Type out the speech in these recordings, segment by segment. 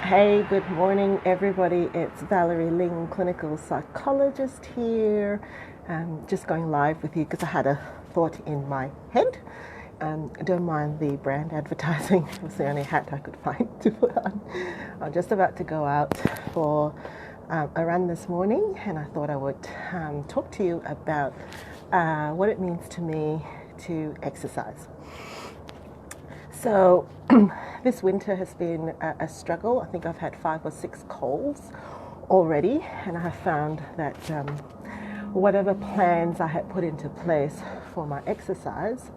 Hey, good morning, everybody. It's Valerie Ling, clinical psychologist here. Just going live with you because I had a thought in my head. Don't mind the brand advertising. It was the only hat I could find to put on. I'm just about to go out for a run this morning, and I thought I would talk to you about what it means to me to exercise. So this winter has been a struggle. I think I've had 5 or 6 colds already, and I have found that whatever plans I had put into place for my exercise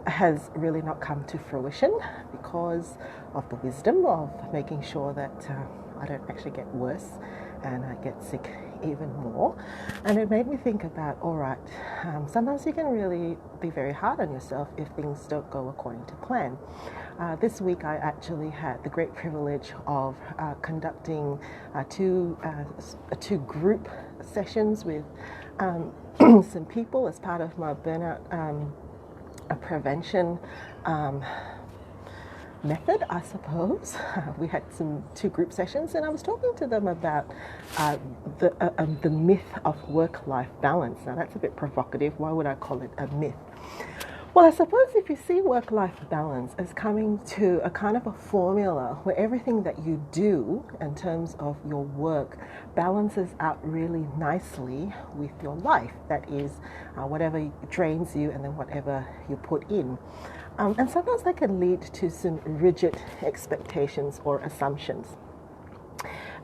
has really not come to fruition because of the wisdom of making sure that I don't actually get worse and I get sick even more. And it made me think about, all right, sometimes you can really be very hard on yourself if things don't go according to plan. This week I actually had the great privilege of conducting two group sessions with some people as part of my burnout prevention method, I suppose. We had two group sessions, and I was talking to them about the myth of work-life balance. Now, that's a bit provocative. Why would I call it a myth? Well, I suppose if you see work-life balance as coming to a kind of a formula where everything that you do in terms of your work balances out really nicely with your life. That is, whatever drains you and then whatever you put in. And sometimes that can lead to some rigid expectations or assumptions.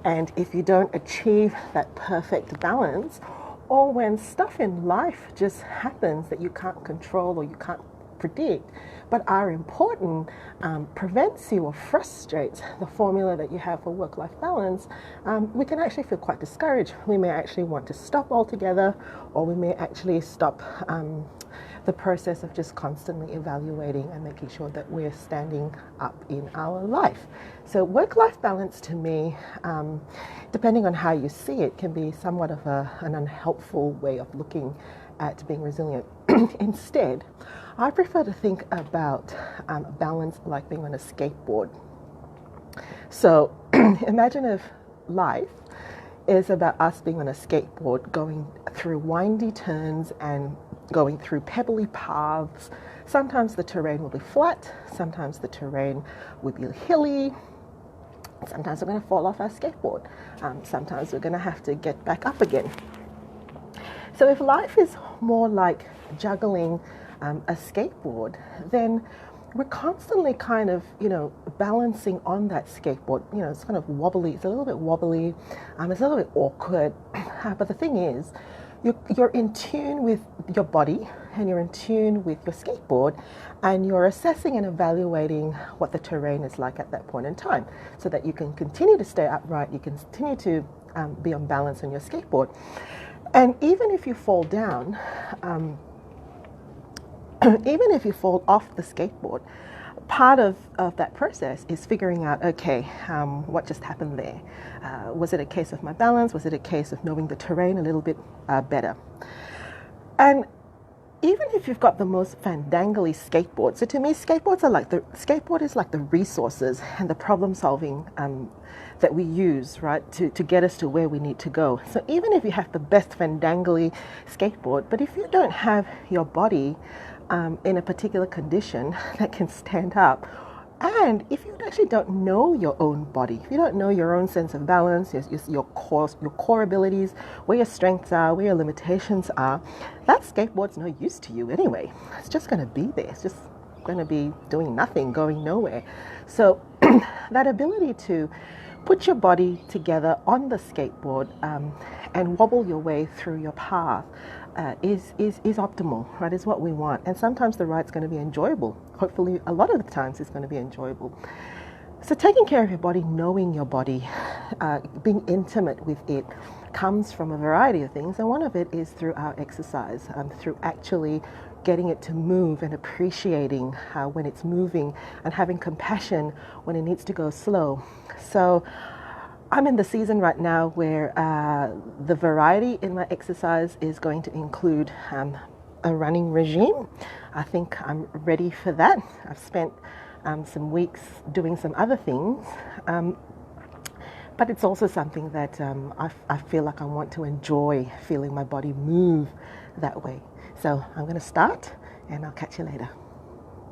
And if you don't achieve that perfect balance, or when stuff in life just happens that you can't control or you can't predict, but are important, prevents you or frustrates the formula that you have for work-life balance, we can actually feel quite discouraged. We may actually want to stop altogether, or we may actually stop the process of just constantly evaluating and making sure that we're standing up in our life. So work-life balance to me, depending on how you see it, can be somewhat of an unhelpful way of looking at being resilient. Instead, I prefer to think about balance like being on a skateboard. So imagine if life is about us being on a skateboard, going through windy turns and going through pebbly paths. Sometimes the terrain will be flat, sometimes the terrain will be hilly, sometimes we're going to fall off our skateboard, sometimes we're going to have to get back up again. So if life is more like juggling a skateboard, then we're constantly kind of, balancing on that skateboard. It's kind of wobbly, it's a little bit wobbly, it's a little bit awkward. But the thing is, you're in tune with your body and you're in tune with your skateboard, and you're assessing and evaluating what the terrain is like at that point in time so that you can continue to stay upright, you can continue to be on balance on your skateboard. And even if you fall down, even if you fall off the skateboard, part of that process is figuring out, okay, what just happened there? Was it a case of my balance? Was it a case of knowing the terrain a little bit better? And even if you've got the most fandangly skateboard, so to me, skateboard is like the resources and the problem solving that we use, right, to get us to where we need to go. So even if you have the best fandangly skateboard, but if you don't have your body in a particular condition that can stand up, and if you actually don't know your own body, if you don't know your own sense of balance, your core abilities, where your strengths are, where your limitations are, that skateboard's no use to you anyway. It's just going to be there. It's just going to be doing nothing, going nowhere. So that ability to put your body together on the skateboard and wobble your way through your path is optimal, right? Is what we want. And sometimes the ride's going to be enjoyable. Hopefully, a lot of the times it's going to be enjoyable. So taking care of your body, knowing your body, being intimate with it, comes from a variety of things. And one of it is through our exercise, through actually getting it to move and appreciating when it's moving and having compassion when it needs to go slow. So I'm in the season right now where the variety in my exercise is going to include a running regime. I think I'm ready for that. I've spent some weeks doing some other things. But it's also something that I feel like I want to enjoy feeling my body move that way. So I'm going to start and I'll catch you later.